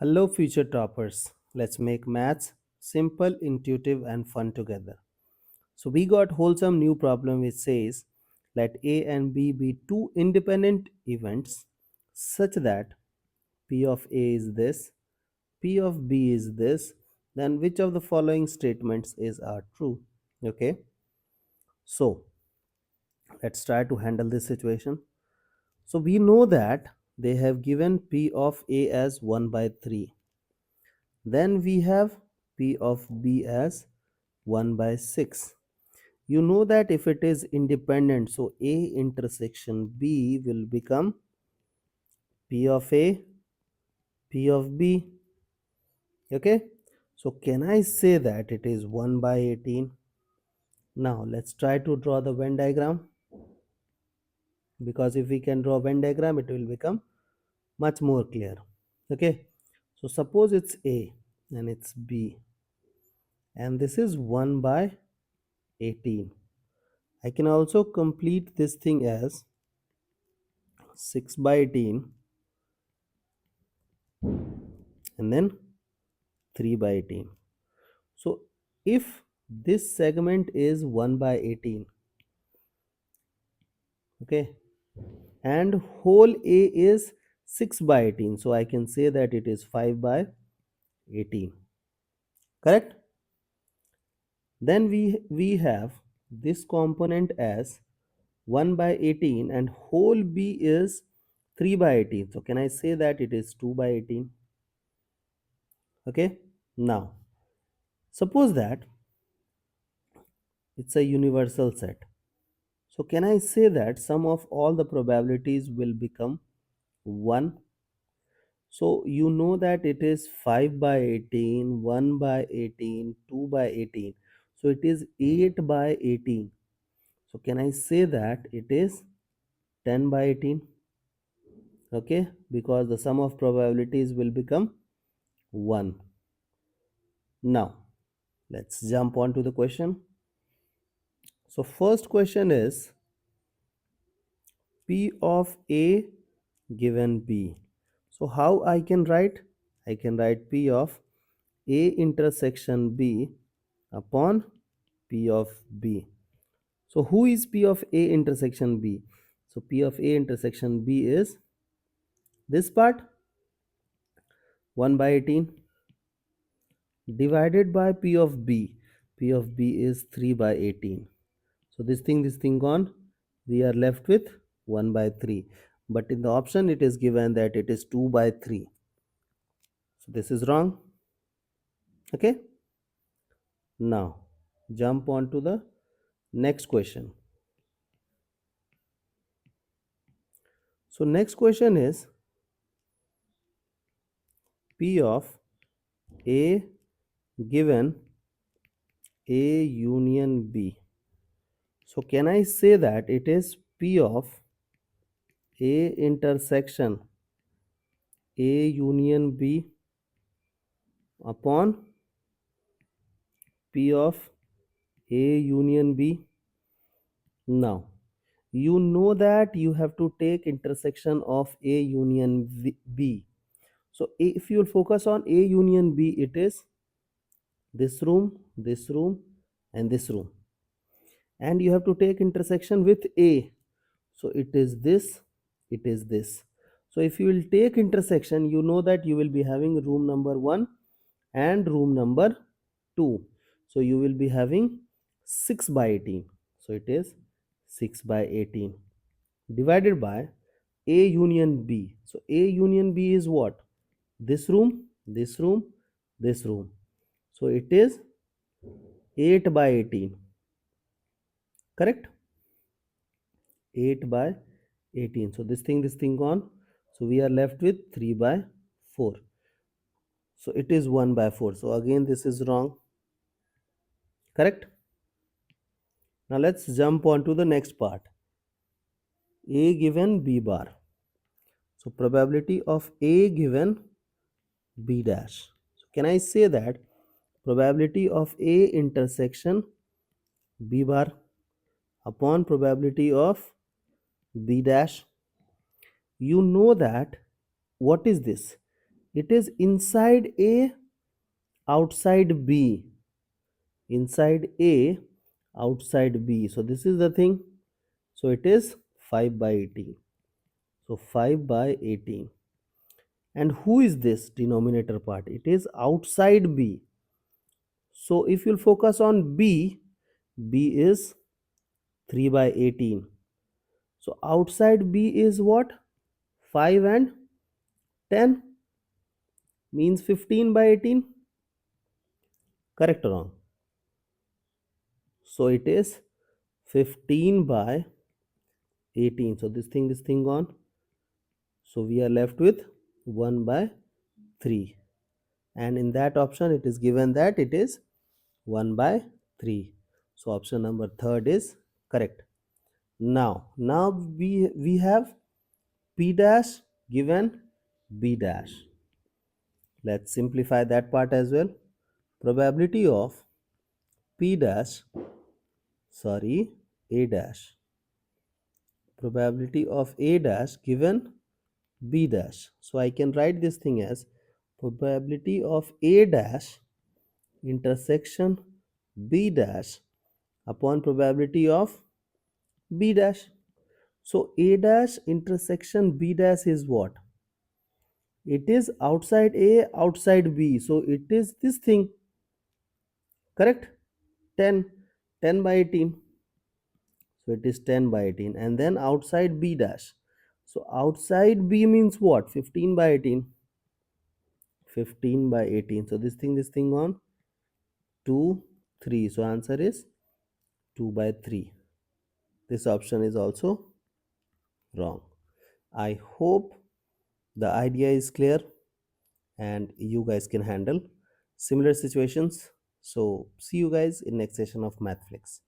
Hello, future toppers. Let's make maths simple, intuitive, and fun together. So, we got wholesome new problem which says let A and B be two independent events such that P of A is this, P of B is this, then which of the following statements are true? Okay, so let's try to handle this situation. So, we know that they have given P of A as 1 by 3. Then we have P of B as 1 by 6. You know that if it is independent, so A intersection B will become P of A, P of B. Okay. So can I say that it is 1 by 18? Now let's try to draw the Venn diagram, because if we can draw Venn diagram, it will become much more clear. Okay. So suppose it's A and it's B, and this is 1 by 18. I can also complete this thing as 6 by 18 and then 3 by 18. So if this segment is 1 by 18, okay, and whole A is 6 by 18, so I can say that it is 5 by 18, correct? Then we have this component as 1 by 18 and whole B is 3 by 18, so can I say that it is 2 by 18? Okay, now suppose that it's a universal set. So can I say that sum of all the probabilities will become 1? So you know that it is 5 by 18, 1 by 18, 2 by 18. So it is 8 by 18. So can I say that it is 10 by 18? Okay, because the sum of probabilities will become 1. Now let's jump on to the question. So first question is P of A given B. So how I can write? I can write P of A intersection B upon P of B. So who is P of A intersection B? So P of A intersection B is this part 1 by 18 divided by P of B. P of B is 3 by 18. So this thing gone, we are left with 1 by 3. But in the option it is given that it is 2 by 3. So this is wrong. Okay. Now jump on to the next question. So next question is P of A given A union B. So can I say that it is P of A intersection A union B upon P of A union B? Now you know that you have to take intersection of A union B. So if you will focus on A union B, it is this room, and this room, and you have to take intersection with A. So it is this, it is this. So if you will take intersection, you know that you will be having room number 1 and room number 2. So you will be having 6 by 18. So it is 6 by 18 divided by A union B. So A union B is what? This room, this room, this room. So it is 8 by 18. Correct? 8 by 18. So this thing gone. So we are left with 3 by 4. So it is 1 by 4. So again this is wrong. Correct? Now let's jump on to the next part. A given B bar. So probability of A given B dash. So can I say that probability of A intersection B bar upon probability of B dash? You know that what is this? It is inside A, outside B. Inside A, outside B. So this is the thing. So it is 5 by 18. So 5 by 18. And who is this denominator part? It is outside B. So if you'll focus on B, B is 3 by 18. So outside B is what? 5 and 10 means 15 by 18. Correct or wrong? So it is 15 by 18. So this thing gone. So we are left with 1 by 3. And in that option it is given that it is 1 by 3. So option number third is correct. Now we have P dash given B dash. Let's simplify that part as well. Probability of P dash, sorry, A dash. Probability of A dash given B dash. So I can write this thing as probability of A dash intersection B dash upon probability of B dash. So A dash intersection B dash is what? It is outside A, outside B. So it is this thing. Correct? 10. 10 by 18. So it is 10 by 18. And then outside B dash. So outside B means what? 15 by 18. 15 by 18. So this thing on 2, 3. So answer is 2 by 3. This option is also wrong. I hope the idea is clear and you guys can handle similar situations. So see you guys in next session of MathFlix.